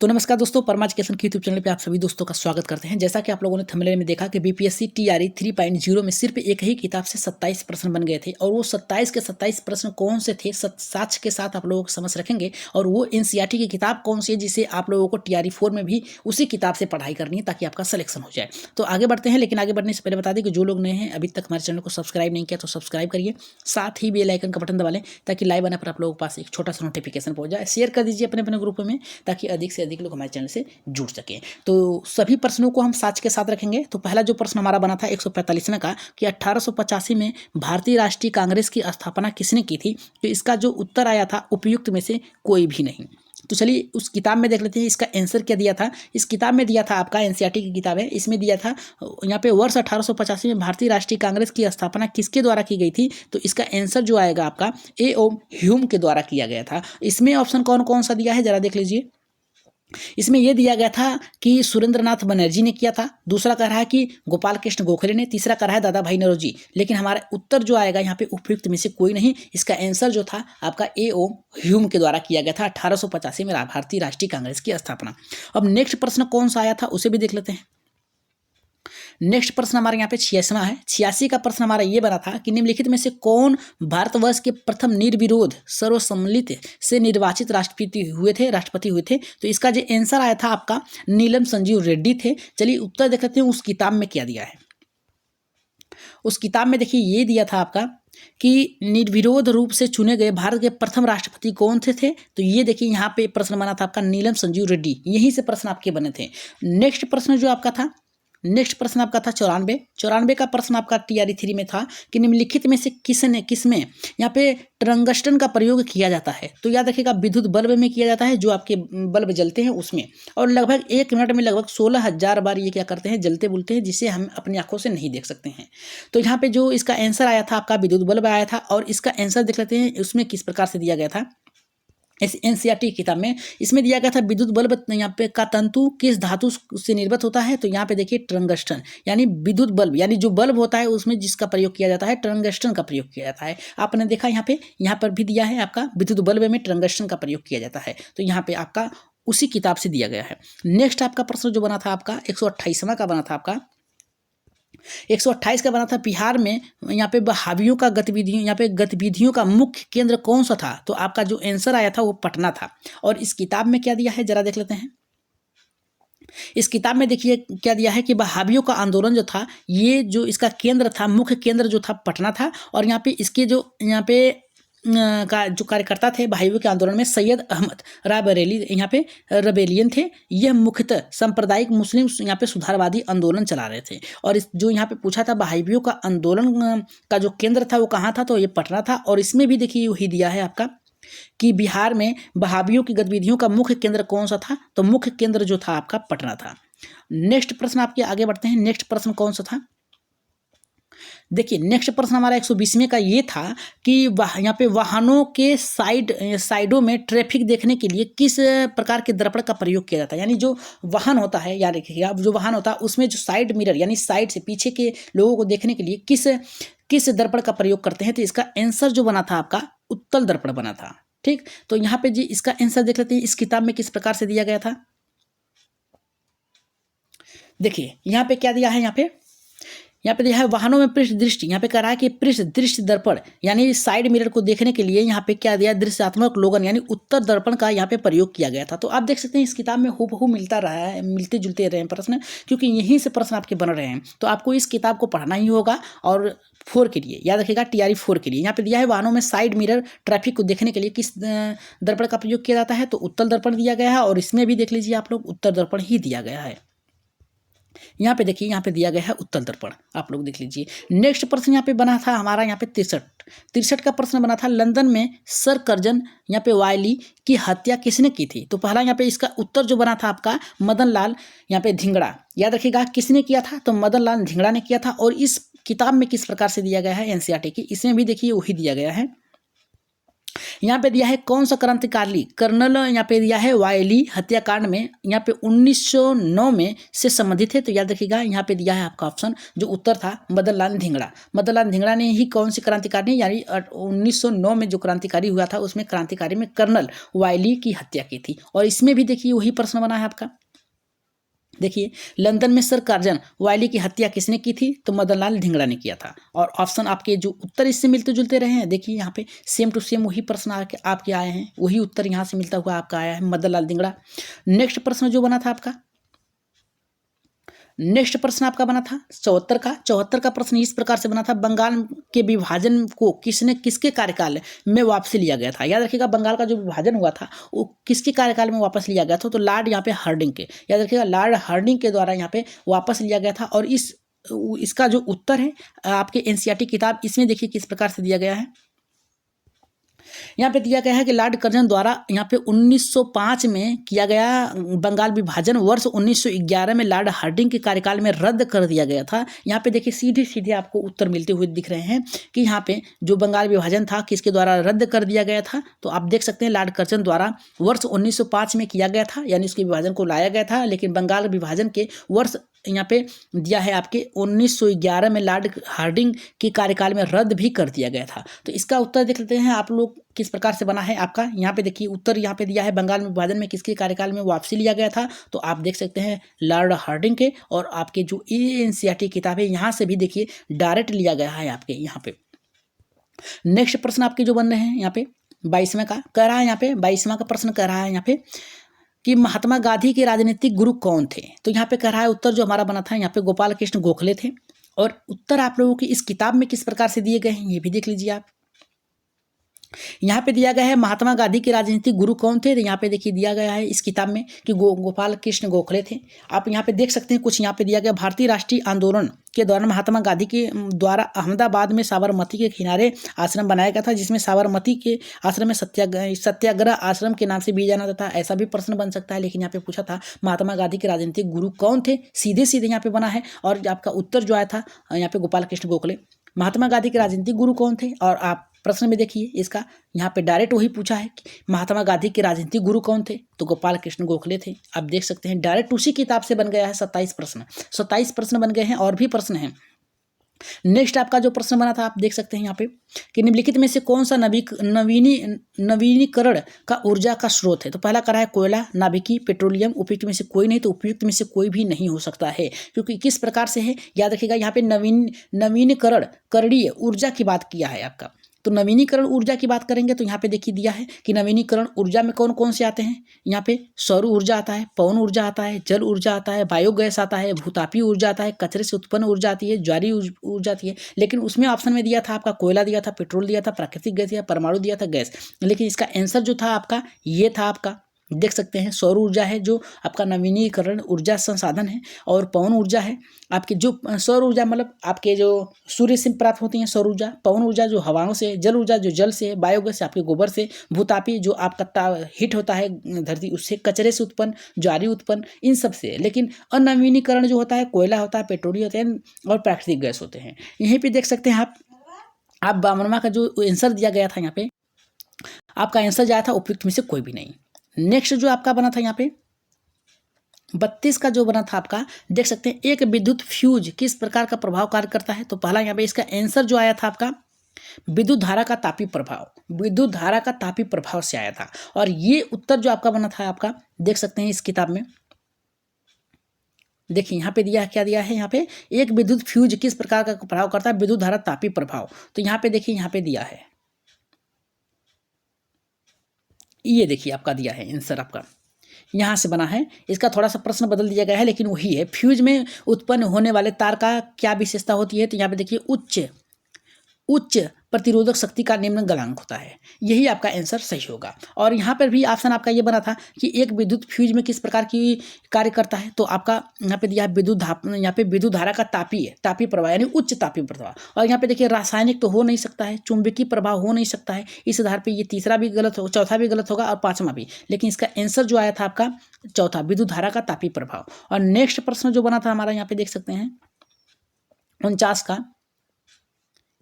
तो नमस्कार दोस्तों, परमा एजुकेशन के यूट्यूब चैनल पे आप सभी दोस्तों का स्वागत करते हैं। जैसा कि आप लोगों ने थंबनेल में देखा कि बीपीएससी टीआरई 3.0 में सिर्फ एक ही किताब से 27 प्रश्न बन गए थे और वो 27 के 27 प्रश्न कौन से थे साक्ष्य के साथ आप लोगों को समझ रखेंगे। और वो एनसीईआरटी की किताब कौन सी है जिसे आप लोगों को टीआरई 4 में भी उसी किताब से पढ़ाई करनी है ताकि आपका सिलेक्शन हो जाए। तो आगे बढ़ते हैं, लेकिन आगे बढ़ने से पहले बता दें कि जो लोग नए हैं अभी तक हमारे चैनल को सब्सक्राइब नहीं किया तो सब्सक्राइब करिए, साथ ही बेल आइकन का बटन दबा लें ताकि लाइव आने पर आप लोगों के पास एक छोटा सा नोटिफिकेशन पहुंच जाए। शेयर कर दीजिए अपने अपने ग्रुप में ताकि अधिक से अधिक लोग हमारे चैनल से जुड़ सकें। तो सभी प्रश्नों को हम साक्ष्य के साथ रखेंगे। तो पहला जो प्रश्न हमारा बना था 145 का कि 1885 में भारतीय राष्ट्रीय कांग्रेस की स्थापना किसने की थी। तो इसका जो उत्तर आया था उपयुक्त में से कोई भी नहीं। तो चलिए उस किताब में देख लेते हैं इसका आंसर क्या दिया था। इस किताब में दिया था आपका एनसीईआरटी की किताब है, इसमें दिया था यहाँ पे वर्ष 1885 में भारतीय राष्ट्रीय कांग्रेस की स्थापना किसके द्वारा की गई थी। तो इसका आंसर जो आएगा आपका ए ओ ह्यूम के द्वारा किया गया था। इसमें ऑप्शन कौन कौन सा दिया है जरा देख लीजिए। इसमें यह दिया गया था कि सुरेंद्रनाथ बनर्जी ने किया था, दूसरा कह रहा है कि गोपाल कृष्ण गोखले ने, तीसरा कह रहा है दादा भाई नौरोजी। लेकिन हमारा उत्तर जो आएगा यहाँ पे उपयुक्त में से कोई नहीं। इसका आंसर जो था आपका ए ओ ह्यूम के द्वारा किया गया था 1885 में भारतीय राष्ट्रीय कांग्रेस की स्थापना। अब नेक्स्ट प्रश्न कौन सा आया था उसे भी देख लेते हैं। नेक्स्ट प्रश्न हमारे यहाँ पे 86वां है। 86 का प्रश्न हमारा ये बना था कि निम्नलिखित में से कौन भारतवर्ष के प्रथम निर्विरोध सर्वसम्मिलित से निर्वाचित राष्ट्रपति हुए थे। तो इसका जो आंसर आया था आपका नीलम संजीव रेड्डी थे। चलिए उत्तर देख लेते हैं उस किताब में क्या दिया है। उस किताब में देखिए ये दिया था आपका कि निर्विरोध रूप से चुने गए भारत के प्रथम राष्ट्रपति कौन थे। तो ये देखिए यहाँ पे प्रश्न बना था आपका नीलम संजीव रेड्डी, यहीं से प्रश्न आपके बने थे। नेक्स्ट प्रश्न जो आपका था, नेक्स्ट प्रश्न आपका था 94 का प्रश्न आपका टीआरई 3 में था कि निम्नलिखित में से किसमें यहाँ पे टंगस्टन का प्रयोग किया जाता है। तो याद रखिएगा विद्युत बल्ब में किया जाता है, जो आपके बल्ब जलते हैं उसमें। और लगभग 1 मिनट में लगभग 16,000 बार ये क्या करते हैं, जलते बुलते हैं, जिसे हम अपनी आंखों से नहीं देख सकते हैं। तो यहाँ पे जो इसका आंसर आया था आपका विद्युत बल्ब आया था। और इसका आंसर देख लेते हैं उसमें किस प्रकार से दिया गया था। इस एनसीईआरटी किताब में इसमें दिया गया था विद्युत बल्ब यहाँ पे का तंतु किस धातु से निर्मित होता है। तो यहाँ पे देखिए टंगस्टन, यानी विद्युत बल्ब यानी जो बल्ब होता है उसमें जिसका प्रयोग किया जाता है टंगस्टन का प्रयोग किया जाता है। आपने देखा यहाँ पर भी दिया है आपका विद्युत बल्ब में टंगस्टन का प्रयोग किया जाता है। तो यहाँ पे आपका उसी किताब से दिया गया है। नेक्स्ट आपका प्रश्न जो बना था आपका 128वां का बना था आपका 128 का बना था बिहार में यहाँ पे बहावियों का गतिविधियों का मुख्य केंद्र कौन सा था। तो आपका जो आंसर आया था वो पटना था। और इस किताब में क्या दिया है जरा देख लेते हैं। इस किताब में देखिए क्या दिया है कि बहावियों का आंदोलन जो था ये जो इसका केंद्र था, मुख्य केंद्र जो था पटना था। और यहाँ पे इसके जो यहाँ पे का जो कार्यकर्ता थे बहावियों के आंदोलन में सैयद अहमद रायबरेली यहाँ पे रबेलियन थे। यह मुख्यतः सांप्रदायिक मुस्लिम यहाँ पे सुधारवादी आंदोलन चला रहे थे। और इस जो यहाँ पे पूछा था बहावियों का आंदोलन का जो केंद्र था वो कहाँ था, तो ये पटना था। और इसमें भी देखिए वही दिया है आपका कि बिहार में बहावियों की गतिविधियों का मुख्य केंद्र कौन सा था। तो मुख्य केंद्र जो था आपका पटना था। नेक्स्ट प्रश्न आपके आगे बढ़ते हैं। नेक्स्ट प्रश्न कौन सा था देखिए। नेक्स्ट प्रश्न हमारा 120वें का ये था कि यहाँ पे वाहनों के साइडों में ट्रैफिक देखने के लिए किस प्रकार के दर्पण का प्रयोग किया जाता है। यानी जो वाहन होता है, याद रखिएगा जो वाहन होता है उसमें जो साइड मिरर यानी साइड से पीछे के लोगों को देखने के लिए किस दर्पण का प्रयोग करते हैं। तो इसका आंसर जो बना था आपका उत्तल दर्पण बना था। ठीक, तो यहाँ पे जी इसका आंसर देख लेते हैं इस किताब में किस प्रकार से दिया गया था। देखिए यहाँ पे क्या दिया है, यहाँ पे दिया है वाहनों में पृष्ठ दृष्टि, यहाँ पे कह रहा है कि पृष्ठ दृष्टि दर्पण यानी साइड मिरर को देखने के लिए यहाँ पे क्या दिया, दृश्यात्मक लोगन यानी उत्तर दर्पण का यहाँ पे प्रयोग किया गया था। तो आप देख सकते हैं इस किताब में हूबहू मिलते जुलते रहे हैं प्रश्न, क्योंकि यहीं से प्रश्न आपके बन रहे हैं। तो आपको इस किताब को पढ़ना ही होगा। और 4 के लिए याद रखिएगा टीआरई 4 के लिए यहाँ पे दिया है वाहनों में साइड मिरर ट्रैफिक को देखने के लिए किस दर्पण का प्रयोग किया जाता है। तो उत्तल दर्पण दिया गया है। और इसमें भी देख लीजिए आप लोग उत्तर दर्पण ही दिया गया है। यहाँ पे देखिए यहाँ पे दिया गया है उत्तल दर्पण, आप लोग देख लीजिए। नेक्स्ट प्रश्न यहाँ पे बना था हमारा यहाँ पे 63 का प्रश्न बना था लंदन में सर कर्जन यहाँ पे वायली की हत्या किसने की थी। तो पहला यहाँ पे इसका उत्तर जो बना था आपका मदन लाल यहाँ पे धिंगड़ा, याद रखिएगा किसने किया था, तो मदन लाल धिंगड़ा ने किया था। और इस किताब में किस प्रकार से दिया गया है एनसीईआरटी की, इसमें भी देखिए वही दिया गया है यहाँ पे दिया है कौन सा क्रांतिकारी कर्नल, यहाँ पे दिया है वायली हत्याकांड में यहाँ पे 1909 में से संबंधित है। तो याद रखिएगा यहाँ पे दिया है आपका ऑप्शन जो उत्तर था मदन लाल धिंगड़ा। मदन लाल धिंगड़ा ने ही कौन सी क्रांतिकारी यानी 1909 में जो क्रांतिकारी हुआ था उसमें क्रांतिकारी में कर्नल वायली की हत्या की थी। और इसमें भी देखिए वही प्रश्न बना है आपका। देखिए लंदन में सर कार्जन वायली की हत्या किसने की थी? तो मदन लाल धिंगड़ा ने किया था। और ऑप्शन आपके जो उत्तर इससे मिलते जुलते रहे हैं, देखिए यहाँ पे सेम टू सेम वही प्रश्न आपके आए हैं, वही उत्तर यहाँ से मिलता हुआ आपका आया है मदन लाल धिंगड़ा। नेक्स्ट प्रश्न जो बना था आपका, नेक्स्ट प्रश्न आपका बना था 74 का प्रश्न इस प्रकार से बना था, बंगाल के विभाजन को किसके कार्यकाल में वापस लिया गया था? याद रखिएगा बंगाल का जो विभाजन हुआ था वो किसके कार्यकाल में वापस लिया गया था? तो लॉर्ड यहाँ पे हार्डिंग के, याद रखिएगा लॉर्ड हार्डिंग के द्वारा यहाँ पे वापस लिया गया था। और इसका जो उत्तर है आपके एनसीईआरटी किताब, इसमें देखिए किस प्रकार से दिया गया है। यहाँ पे दिया गया है कि लॉर्ड कर्जन द्वारा यहाँ पे 1905 में किया गया बंगाल विभाजन वर्ष 1911 में लॉर्ड हार्डिंग के कार्यकाल में रद्द कर दिया गया था। यहाँ पे देखिए सीधे सीधे आपको उत्तर मिलते हुए दिख रहे हैं कि यहाँ पे जो बंगाल विभाजन था किसके द्वारा रद्द कर दिया गया था? तो आप देख सकते हैं लॉर्ड कर्जन द्वारा वर्ष 1905 में किया गया था, यानी उसके विभाजन को लाया गया था। लेकिन बंगाल विभाजन के वर्ष यहाँ पे दिया है आपके 1911 में लॉर्ड हार्डिंग के कार्यकाल में रद्द भी कर दिया गया था। तो इसका उत्तर देख लेते हैं आप लोग किस प्रकार से बना है आपका। यहाँ पे देखिए उत्तर यहाँ पे दिया है बंगाल में विभाजन में किसके कार्यकाल में वापसी लिया गया था? तो आप देख सकते हैं लॉर्ड हार्डिंग के। और आपके जो एनसीईआरटी किताब है यहाँ से भी देखिए डायरेक्ट लिया गया है आपके यहाँ पे। नेक्स्ट प्रश्न आपके जो बन रहे हैं यहाँ पे 22वें का कह रहा है, यहाँ पे 22वां का प्रश्न कह रहा है यहाँ पे कि महात्मा गांधी के राजनीतिक गुरु कौन थे? तो यहाँ पे कह रहा है उत्तर जो हमारा बना था यहाँ पे गोपाल कृष्ण गोखले थे। और उत्तर आप लोगों की इस किताब में किस प्रकार से दिए गए हैं ये भी देख लीजिए आप। यहाँ पे दिया गया है महात्मा गांधी के राजनीतिक गुरु कौन थे? तो यहाँ पे देखिए दिया गया है इस किताब में कि गोपाल कृष्ण गोखले थे। आप यहाँ पे देख सकते हैं कुछ यहाँ पे दिया गया, भारतीय राष्ट्रीय आंदोलन के दौरान महात्मा गांधी के द्वारा अहमदाबाद में साबरमती के किनारे आश्रम बनाया गया था, जिसमें साबरमती के आश्रम में सत्याग्रह आश्रम के नाम से भी जाना जाता है। ऐसा भी प्रश्न बन सकता है, लेकिन यहाँ पे पूछा था महात्मा गांधी के राजनीतिक गुरु कौन थे, सीधे सीधे यहाँ पे बना है। और आपका उत्तर जो आया था यहाँ पे गोपाल कृष्ण गोखले। महात्मा गांधी के राजनीतिक गुरु कौन थे? और आप प्रश्न में देखिए इसका यहाँ पे डायरेक्ट वही पूछा है कि महात्मा गांधी के राजनीतिक गुरु कौन थे? तो गोपाल कृष्ण गोखले थे। आप देख सकते हैं डायरेक्ट उसी किताब से बन गया है 27 प्रश्न। 27 प्रश्न बन गए हैं और भी प्रश्न हैं। नेक्स्ट आपका जो प्रश्न बना था आप देख सकते हैं यहाँ पे कि निम्नलिखित में से कौन सा नवीनीकरण का ऊर्जा का स्रोत है? तो पहला करा है कोयला, नाभिकीय, पेट्रोलियम। उपयुक्त में से कोई नहीं, तो उपयुक्त में से कोई भी नहीं हो सकता है, क्योंकि किस प्रकार से है याद रखिएगा यहाँ पे नवीनीकरण करणीय ऊर्जा की बात किया है आपका। तो नवीनीकरण ऊर्जा की बात करेंगे तो यहाँ पे देखिए दिया है कि नवीनीकरण ऊर्जा में कौन कौन से आते हैं। यहाँ पे सौर ऊर्जा आता है, पवन ऊर्जा आता है, जल ऊर्जा आता है, बायोगैस आता है, भूतापीय ऊर्जा आता है, कचरे से उत्पन्न ऊर्जा आती है, ज्वारीय ऊर्जा आती है। लेकिन उसमें ऑप्शन में दिया था आपका कोयला दिया था, पेट्रोल दिया था, प्राकृतिक गैस दिया, परमाणु दिया था, गैस। लेकिन इसका आंसर जो था आपका ये था आपका देख सकते हैं सौर ऊर्जा है जो आपका नवीनीकरण ऊर्जा संसाधन है। और पवन ऊर्जा है आपकी जो सौर ऊर्जा मतलब आपके जो सूर्य से प्राप्त होती है सौर ऊर्जा, पवन ऊर्जा जो हवाओं से, जल ऊर्जा जो जल से, बायोगैस से आपके गोबर से, भूतापी जो आपका हीट होता है धरती उससे, कचरे से उत्पन्न, ज्वारीय उत्पन्न, इन सब से। लेकिन अनवीनीकरण जो होता है कोयला होता है, पेट्रोलियम होते हैं और प्राकृतिक गैस होते हैं। यहीं पर देख सकते हैं आप 52वां का जो आंसर दिया गया था यहाँ पे आपका आंसर जो आया था उपयुक्त में से कोई भी नहीं। नेक्स्ट जो आपका बना था यहाँ पे 32 का जो बना था आपका देख सकते हैं एक विद्युत फ्यूज किस प्रकार का प्रभाव कार्य करता है। तो पहला यहाँ पे इसका आंसर जो आया था आपका विद्युत धारा का तापीय प्रभाव, विद्युत धारा का तापीय प्रभाव से आया था। और ये उत्तर जो आपका बना था आपका देख सकते हैं इस किताब में। देखिए यहाँ पे दिया क्या दिया है, यहाँ पे एक विद्युत फ्यूज किस प्रकार का प्रभाव करता है, विद्युत धारा तापीय प्रभाव। तो यहाँ पे देखिए यहाँ पे दिया है, ये देखिए आपका दिया है आंसर आपका यहाँ से बना है। इसका थोड़ा सा प्रश्न बदल दिया गया है लेकिन वही है। फ्यूज में उत्पन्न होने वाले तार का क्या विशेषता होती है? तो यहाँ पे देखिए उच्च प्रतिरोधक शक्ति का निम्न गलनांक होता है। यही आपका आंसर सही होगा। और यहाँ पर भी ऑप्शन आपका ये बना था कि एक विद्युत फ्यूज में किस प्रकार की कार्य करता है। तो आपका यहाँ पे दिया है यहाँ पे विद्युत धारा का तापीय प्रभाव यानी उच्च तापीय प्रभाव। और यहाँ पे देखिए रासायनिक तो हो नहीं सकता है, चुंबकीय प्रभाव हो नहीं सकता है। इस आधार पर ये तीसरा भी गलत हो, चौथा भी गलत होगा और पाँचवा भी। लेकिन इसका आंसर जो आया था आपका चौथा विद्युत धारा का तापीय प्रभाव। और नेक्स्ट प्रश्न जो बना था हमारा यहाँ पे देख सकते हैं 49 का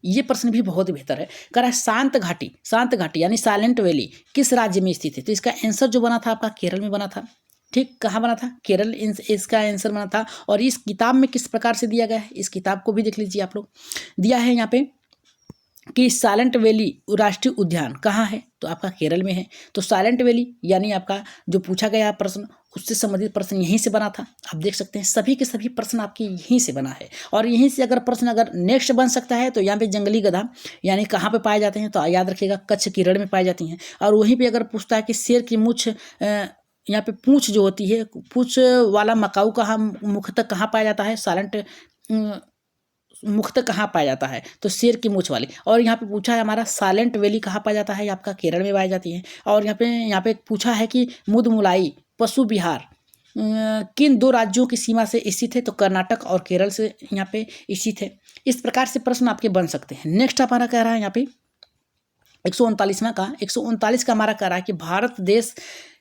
ये प्रश्न भी बहुत ही बेहतर है। कह रहा है शांत घाटी यानी साइलेंट वैली किस राज्य में स्थित है? तो इसका आंसर जो बना था आपका केरल में बना था। ठीक, कहाँ बना था? केरल इसका आंसर बना था। और इस किताब में किस प्रकार से दिया गया है, इस किताब को भी देख लीजिए आप लोग। दिया है यहाँ पे कि साइलेंट वैली राष्ट्रीय उद्यान कहाँ है? तो आपका केरल में है। तो साइलेंट वैली यानी आपका जो पूछा गया प्रश्न उससे संबंधित प्रश्न यहीं से बना था। आप देख सकते हैं सभी के सभी प्रश्न आपके यहीं से बना है। और यहीं से अगर प्रश्न अगर नेक्स्ट बन सकता है तो यहाँ पे जंगली गधा यानी कहाँ पे पाए जाते हैं? तो याद रखिएगा कच्छ की रण में पाई जाती हैं। और वहीं पे अगर पूछता है कि शेर की मूछ यहाँ पे पूँछ जो होती है, पूँछ वाला मकाऊ कहाँ मुख्यतः कहाँ पाया जाता है? साइलेंट मुख्यतः कहाँ पाया जाता है? तो शेर की मूछ वाली। और यहाँ पे पूछा है हमारा साइलेंट वैली कहाँ पाया जाता है? ये आपका केरल में पाई जाती है। और यहाँ पे पूछा है कि मुदमुलाई पशु विहार किन दो राज्यों की सीमा से स्थित है? तो कर्नाटक और केरल से यहाँ पे स्थित है। इस प्रकार से प्रश्न आपके बन सकते हैं। नेक्स्ट हमारा कह रहा है यहाँ पे 139 का हमारा कह रहा है कि भारत देश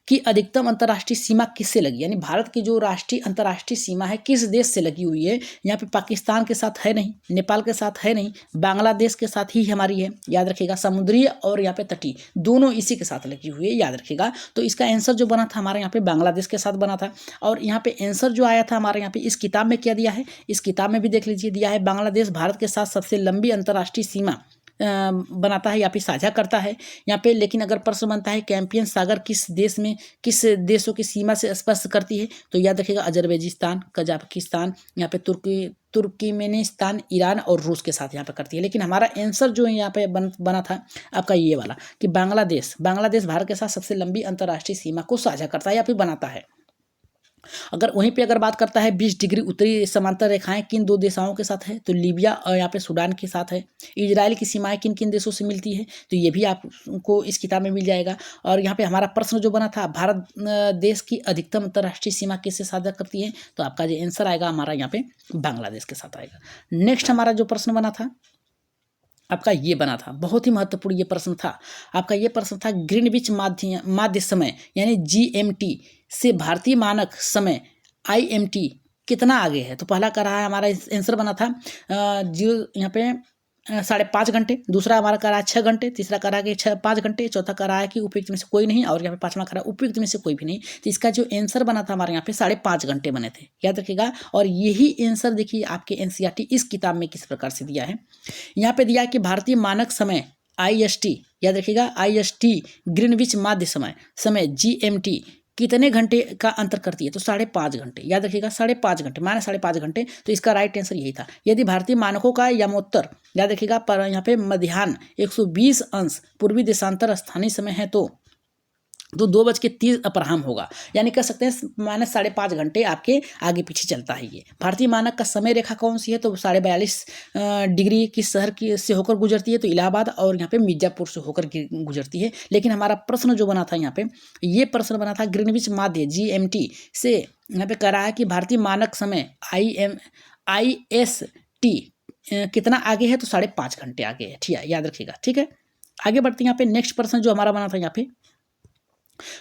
की अधिकतम अंतर्राष्ट्रीय सीमा किससे लगी? यानी भारत की जो राष्ट्रीय अंतर्राष्ट्रीय सीमा है किस देश से लगी हुई है? यहाँ पे पाकिस्तान के साथ है नहीं, नेपाल के साथ है नहीं, बांग्लादेश के साथ ही हमारी है। याद रखिएगा समुद्री और यहाँ पे तटीय दोनों इसी के साथ लगी हुई है, याद रखिएगा। तो इसका आंसर जो बना था हमारे यहाँ पे बांग्लादेश के साथ बना था। और यहाँ पे आंसर जो आया था हमारे यहाँ पे इस किताब में क्या दिया है, इस किताब में भी देख लीजिए, दिया है बांग्लादेश भारत के साथ सबसे लंबी अंतर्राष्ट्रीय सीमा बनाता है या फिर साझा करता है यहाँ पे। लेकिन अगर प्रश्न बनता है कैंपियन सागर किस देशों की सीमा से स्पर्श करती है? तो याद रखिएगा अजरबैजान, कजाकिस्तान, यहाँ पे तुर्कमेनिस्तान, ईरान और रूस के साथ यहाँ पे करती है। लेकिन हमारा आंसर जो यहाँ पे बना था आपका ये वाला कि बांग्लादेश भारत के साथ सबसे लंबी अंतर्राष्ट्रीय सीमा को साझा करता है या फिर बनाता है। अगर वहीं पे अगर बात करता है 20 डिग्री उत्तरी समांतर रेखाएं किन दो देशों के साथ है? तो लीबिया और यहाँ पे सूडान के साथ है। इजराइल की सीमाएं किन किन देशों से मिलती है? तो ये भी आपको इस किताब में मिल जाएगा। और यहाँ पे हमारा प्रश्न जो बना था भारत देश की अधिकतम अंतर्राष्ट्रीय सीमा किससे साझा करती है? तो आपका जो आंसर आएगा हमारा यहाँ पे बांग्लादेश के साथ आएगा। नेक्स्ट हमारा जो प्रश्न बना था आपका ये बना था, बहुत ही महत्वपूर्ण ये प्रश्न था आपका। ये प्रश्न था ग्रीनविच माध्य समय यानी GMT से भारतीय मानक समय IMT कितना आगे है? तो पहला कर रहा है हमारा आंसर बना था यहाँ पे 5.5 घंटे, दूसरा हमारा कह रहा है 6 घंटे, तीसरा कह रहा है कि 5 घंटे, चौथा कह रहा है कि उपयुक्त में से कोई नहीं, और यहाँ पे पांचवा कह रहा है उपयुक्त में से कोई भी नहीं। तो इसका जो आंसर बना था हमारे यहाँ पे 5.5 घंटे बने थे, याद रखिएगा। और यही आंसर देखिए आपके NCERT इस किताब में किस प्रकार से दिया है। यहाँ पे दिया है कि भारतीय मानक समय IST, याद रखिएगा IST ग्रीनविच माध्य समय GMT कितने घंटे का अंतर करती है? तो 5.5 घंटे, याद रखिएगा 5.5 घंटे माने 5.5 घंटे। तो इसका राइट आंसर यही था। यदि भारतीय मानकों का यमोत्तर, याद रखिएगा पर यहाँ पे मध्याह्न 120 अंश पूर्वी देशांतर स्थानीय समय है तो 2:30 अपराह्न होगा, यानी कह सकते हैं -5.5 घंटे आपके आगे पीछे चलता है ये। भारतीय मानक का समय रेखा कौन सी है? तो 42.5 डिग्री किस शहर की से होकर गुजरती है? तो इलाहाबाद और यहाँ पे मिर्जापुर से होकर गुजरती है। लेकिन हमारा प्रश्न जो बना था यहाँ पे, ये प्रश्न बना था ग्रीनविच माध्य GMT से यहाँ पे कह रहा है कि भारतीय मानक समय IST कितना आगे है? तो 5.5 घंटे आगे है, ठीक है, याद रखिएगा। ठीक है, आगे बढ़ते हैं। यहाँ पे नेक्स्ट प्रश्न जो हमारा बना था यहाँ पे,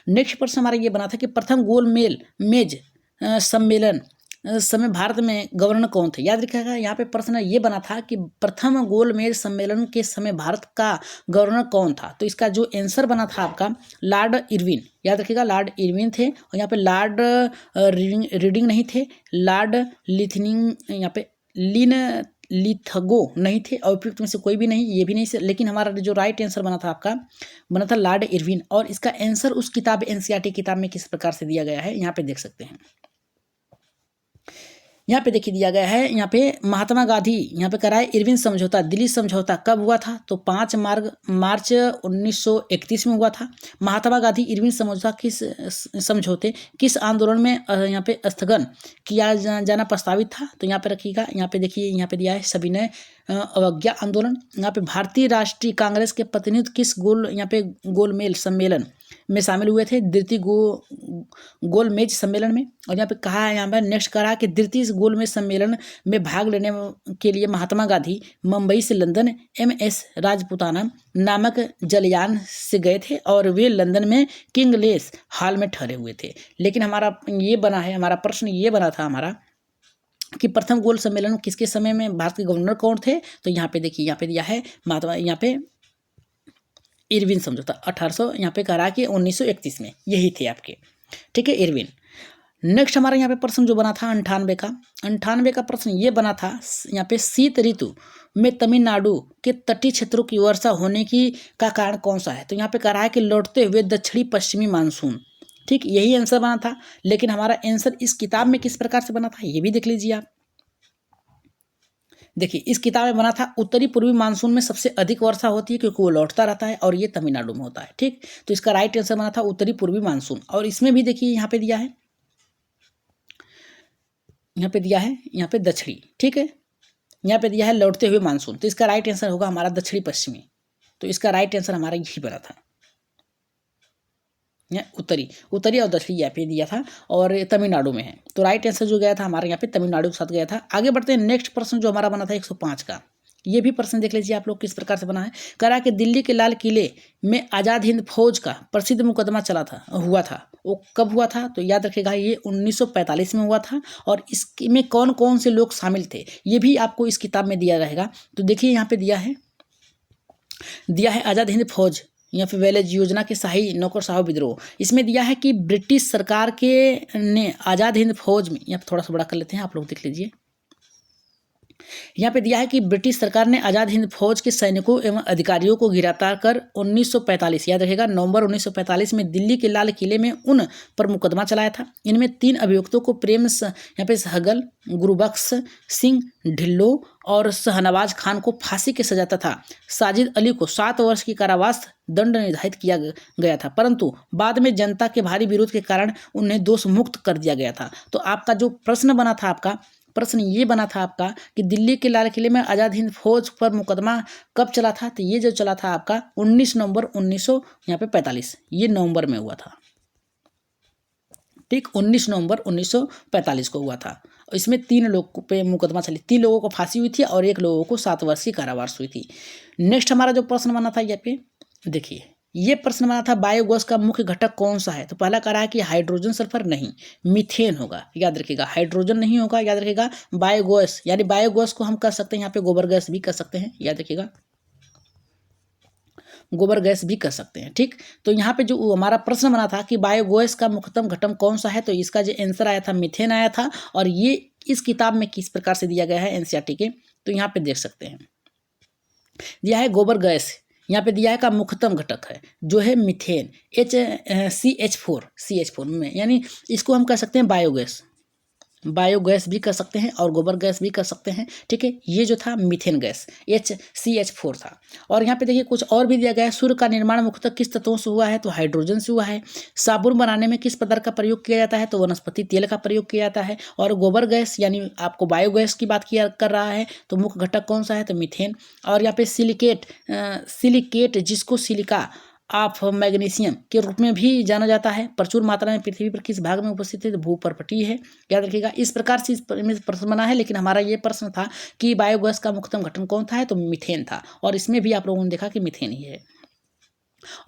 नेक्स्ट प्रश्न हमारा ये बना था कि प्रथम गोलमेज सम्मेलन समय भारत में गवर्नर कौन थे? याद रखिएगा यहाँ पे प्रश्न ये बना था कि प्रथम गोलमेज सम्मेलन के समय भारत का गवर्नर कौन था? तो इसका जो आंसर बना था आपका लॉर्ड इरविन, याद रखिएगा लॉर्ड इरविन थे। और यहाँ पे लॉर्ड रीडिंग नहीं थे, लॉर्ड लिथनिंग यहाँ पे लिथगो नहीं थे, और उपयुक्त में से कोई भी नहीं, ये भी नहीं से। लेकिन हमारा जो राइट आंसर बना था आपका बना था लॉर्ड इरविन। और इसका आंसर उस किताब NCERT किताब में किस प्रकार से दिया गया है यहाँ पे देख सकते हैं। यहाँ पे देखिए दिया गया है, यहाँ पे महात्मा गांधी यहाँ पे कराए इरविन समझौता, दिल्ली समझौता कब हुआ था? तो 5 मार्च 1931 में हुआ था। महात्मा गांधी इरविन समझौता किस आंदोलन में यहाँ पे स्थगन किया जाना प्रस्तावित था? तो यहाँ पे रखिएगा, यहाँ पे देखिए यहाँ पे दिया है सविनय अवज्ञा आंदोलन। यहाँ पे भारतीय राष्ट्रीय कांग्रेस के प्रतिनिधि किस गोलमेज सम्मेलन में शामिल हुए थे? द्वितीय गोलमेज सम्मेलन में। और यहाँ पे कहा है, यहाँ पे नेक्स्ट कहा कि द्वितीय गोलमेज सम्मेलन में भाग लेने के लिए महात्मा गांधी मुंबई से लंदन MS राजपुताना नामक जलयान से गए थे और वे लंदन में किंगलेस हॉल में ठहरे हुए थे। लेकिन हमारा ये बना है, हमारा प्रश्न ये बना था हमारा कि प्रथम गोल सम्मेलन किसके समय में भारत के गवर्नर कौन थे, तो यहाँ पे देखिए, यहाँ पे दिया है महात्मा, यहाँ पे इरविन समझौता 1800, यहाँ पे करा कि 1931 में यही थे आपके, ठीक है, इरविन। नेक्स्ट हमारा यहाँ पे प्रश्न जो बना था 98 का प्रश्न ये बना था यहाँ पे, शीत ऋतु में तमिलनाडु के तटीय क्षेत्रों की वर्षा होने की का कारण कौन सा है, तो यहाँ पे कह रहा है कि लौटते हुए दक्षिणी पश्चिमी मानसून, ठीक, यही आंसर बना था। लेकिन हमारा आंसर इस किताब में किस प्रकार से बना था ये भी देख लीजिए आप। देखिए, इस किताब में बना था उत्तरी पूर्वी मानसून में सबसे अधिक वर्षा होती है क्योंकि वो लौटता रहता है और ये तमिलनाडु में होता है, ठीक। तो इसका राइट आंसर बना था उत्तरी पूर्वी मानसून। और इसमें भी देखिए यहाँ पे दिया है, यहाँ पे दिया है, यहाँ पे दक्षिणी, ठीक है, यहाँ पे दिया है लौटते हुए मानसून, तो इसका राइट आंसर होगा हमारा दक्षिणी पश्चिमी। तो इसका राइट आंसर हमारा यही बना था, उत्तरी और दक्षिणी यहाँ पे दिया था और तमिलनाडु में है। तो राइट आंसर जो गया था हमारे यहाँ पे तमिलनाडु के साथ गया था। आगे बढ़ते हैं, नेक्स्ट प्रश्न जो हमारा बना था 105 का, ये भी प्रश्न देख लीजिए आप लोग किस प्रकार से बना है। कह रहा कि दिल्ली के लाल किले में आज़ाद हिंद फौज का प्रसिद्ध मुकदमा हुआ था, वो कब हुआ था, तो याद रखिएगा ये 1945 में हुआ था। और इसमें कौन कौन से लोग शामिल थे ये भी आपको इस किताब में दिया रहेगा। तो देखिए यहाँ पे दिया है आज़ाद हिंद फौज या फिर वेलेज योजना के शाही नौकरशाह विद्रोह। इसमें दिया है कि ब्रिटिश सरकार ने आज़ाद हिंद फौज में, यहाँ पे थोड़ा सा बड़ा कर लेते हैं, आप लोग देख लीजिए। यहाँ पे दिया है कि ब्रिटिश सरकार ने आज़ाद हिंद फौज के सैनिकों एवं अधिकारियों को गिरफ्तार कर 1945, याद रखिएगा, नवंबर 1945 में दिल्ली के लाल किले में उन पर मुकदमा चलाया था। इनमें 3 अभियुक्तों को यहाँ पे सहगल, गुरुबख्श सिंह ढिल्लो और शहनवाज खान को फांसी की सजा तथा साजिद अली को 7 वर्ष की कारावास दंड निर्धारित किया गया था, परंतु बाद में जनता के भारी विरोध के कारण उन्हें दोष मुक्त कर दिया गया था। तो आपका जो प्रश्न बना था, आपका प्रश्न ये बना था आपका कि दिल्ली के लाल किले में आज़ाद हिंद फौज पर मुकदमा कब चला था, तो ये जो चला था आपका 19 नवंबर 1945, ये नवंबर में हुआ था, ठीक, 19 नवंबर 1945 को हुआ था। इसमें 3 लोग पे मुकदमा चली, 3 लोगों को फांसी हुई थी और 1 लोगों को 7 वर्ष की कारावास हुई थी। नेक्स्ट हमारा जो प्रश्न बना था यहाँ पे देखिए, ये प्रश्न बना था बायोगैस का मुख्य घटक कौन सा है, तो पहला कह रहा है कि हाइड्रोजन सल्फर नहीं, मीथेन होगा, याद रखिएगा, हाइड्रोजन नहीं होगा, याद रखिएगा, बायोगैस, यानी बायोगैस को हम कर सकते हैं यहाँ पे गोबर गैस भी कर सकते हैं, याद रखिएगा, गोबर गैस भी कर सकते हैं, ठीक। तो यहाँ पे जो हमारा प्रश्न बना था कि बायोगैस का मुख्यतम घटक कौन सा है, तो इसका जो आंसर आया था मीथेन आया था। और ये इस किताब में किस प्रकार से दिया गया है एनसीईआरटी के, तो यहाँ पे देख सकते हैं, दिया है गोबर गैस, यहाँ पे दिया है का मुख्यतम घटक है जो है मीथेन, CH4 में, यानी इसको हम कह सकते हैं बायोगैस भी कर सकते हैं और गोबर गैस भी कर सकते हैं, ठीक है। ये जो था मीथेन गैस CH4 था। और यहाँ पे देखिए कुछ और भी दिया गया है, सूर्य का निर्माण मुख्यतः किस तत्वों से हुआ है, तो हाइड्रोजन से हुआ है। साबुन बनाने में किस पदार्थ का प्रयोग किया जाता है, तो वनस्पति तेल का प्रयोग किया जाता है। और गोबर गैस यानी आपको बायोगैस की बात कर रहा है, तो मुख्य घटक कौन सा है, तो मीथेन। और यहाँ पे सिलिकेट जिसको सिलिका ऑफ मैग्नीशियम के रूप में भी जाना जाता है, प्रचुर मात्रा में पृथ्वी पर किस भाग में उपस्थित है, तो भूपर्पटीय है, याद रखिएगा। इस प्रकार से इस प्रश्न बना है, लेकिन हमारा ये प्रश्न था कि बायोगैस का मुख्यतम घटक कौन था, तो मीथेन था। और इसमें भी आप लोगों ने देखा कि मीथेन ही है।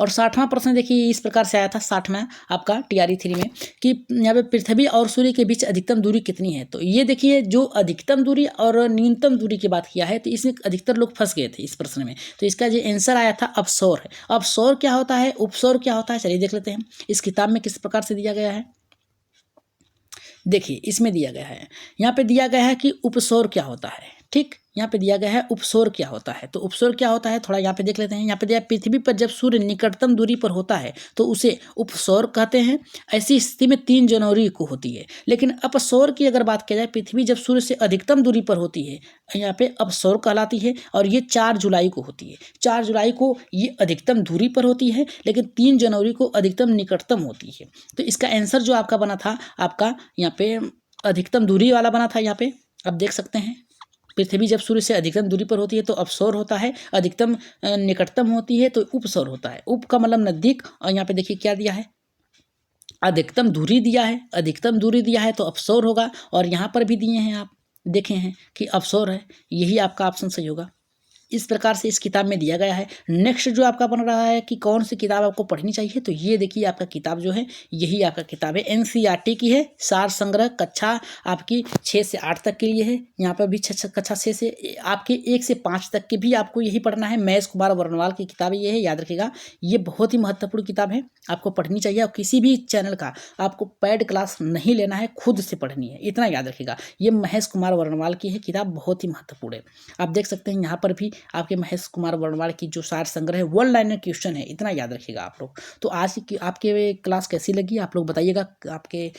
और 60वां प्रश्न देखिए इस प्रकार से आया था, 60वां आपका TRE 3 में, कि यहाँ पे पृथ्वी और सूर्य के बीच अधिकतम दूरी कितनी है। तो ये देखिए जो अधिकतम दूरी और न्यूनतम दूरी की बात किया है, तो इसमें अधिकतर लोग फंस गए थे इस प्रश्न में। तो इसका जो आंसर आया था अपसौर है। अपसौर क्या होता है, उपसौर क्या होता है, चलिए देख लेते हैं इस किताब में किस प्रकार से दिया गया है। देखिए इसमें दिया गया है, यहाँ पे दिया गया है कि उपसौर क्या होता है, ठीक। यहाँ पे दिया गया है उपसौर क्या होता है, तो उपसौर क्या होता है थोड़ा यहाँ पे देख लेते हैं। यहाँ पे दिया पृथ्वी पर जब सूर्य निकटतम दूरी पर होता है तो उसे उपसौर कहते हैं। ऐसी स्थिति में 3 जनवरी को होती है। लेकिन अपसौर की अगर बात की जाए, पृथ्वी जब सूर्य से अधिकतम दूरी पर होती है, यहाँ पे अपसौर कहलाती है और ये 4 जुलाई को होती है। 4 जुलाई को ये अधिकतम दूरी पर होती है, लेकिन 3 जनवरी को अधिकतम निकटतम होती है। तो इसका आंसर जो आपका बना था, आपका यहाँ पे अधिकतम दूरी वाला बना था। यहाँ पे आप देख सकते हैं पृथ्वी जब सूर्य से अधिकतम दूरी पर होती है तो अपसौर होता है, अधिकतम निकटतम होती है तो उपसौर होता है। उप का मतलब नजदीक, और यहाँ पे देखिए क्या दिया है, अधिकतम दूरी दिया है, अधिकतम दूरी दिया है तो अपसौर होगा। और यहाँ पर भी दिए हैं, आप देखे हैं कि अपसौर है, यही आपका ऑप्शन सही होगा। इस प्रकार से इस किताब में दिया गया है। नेक्स्ट जो आपका बन रहा है कि कौन सी किताब आपको पढ़नी चाहिए, तो ये देखिए आपका किताब जो है यही आपका किताब है, एनसीईआरटी की है, सार संग्रह, कक्षा आपकी 6 से 8 तक के लिए है। यहाँ पर भी कक्षा 6 से आपके 1 से 5 तक के भी आपको यही पढ़ना है। महेश कुमार वर्णवाल की किताब ये है, याद रखिएगा। ये बहुत ही महत्वपूर्ण किताब है, आपको पढ़नी चाहिए। और किसी भी चैनल का आपको पेड क्लास नहीं लेना है, खुद से पढ़नी है, इतना याद रखिएगा। ये महेश कुमार वर्णवाल की है किताब, बहुत ही महत्वपूर्ण है। आप देख सकते हैं यहाँ पर भी आपके महेश कुमार वर्णवाल की जो सार संग्रह है, वन लाइनर क्वेश्चन है, इतना याद रखिएगा आप लोग। तो आज की आपके क्लास कैसी लगी आप लोग बताइएगा। आपके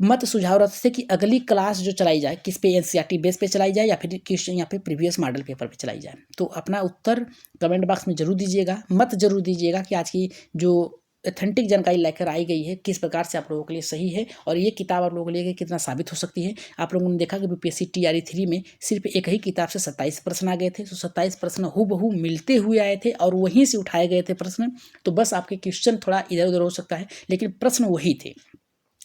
मत सुझाव रख से कि अगली क्लास जो चलाई जाए किस पे, एनसीईआरटी बेस पे चलाई जाए या फिर क्वेश्चन या फिर प्रीवियस मॉडल पेपर पे चलाई जाए। तो अपना उत्तर कमेंट बॉक्स में जरूर दीजिएगा। मत जरूर दीजिएगा कि आज की जो ऑथेंटिक जानकारी लेकर आई गई है किस प्रकार से आप लोगों के लिए सही है और ये किताब आप लोगों के लिए कितना साबित हो सकती है। आप लोगों ने देखा कि बीपीएससी टीआरई 3 में सिर्फ एक ही किताब से 27 प्रश्न आ गए थे। तो 27 प्रश्न हूबहू मिलते हुए आए थे और वहीं से उठाए गए थे प्रश्न। तो बस आपके क्वेश्चन थोड़ा इधर उधर हो सकता है, लेकिन प्रश्न वही थे।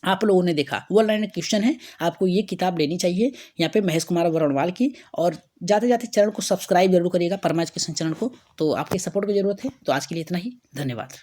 आप लोगों ने देखा वन लाइनर क्वेश्चन है, आपको ये किताब लेनी चाहिए यहाँ पे महेश कुमार वर्णवाल की। और जाते जाते चैनल को सब्सक्राइब जरूर करिएगा, परमा एजुकेशन चैनल को। तो आपके सपोर्ट की जरूरत है। तो आज के लिए इतना ही, धन्यवाद।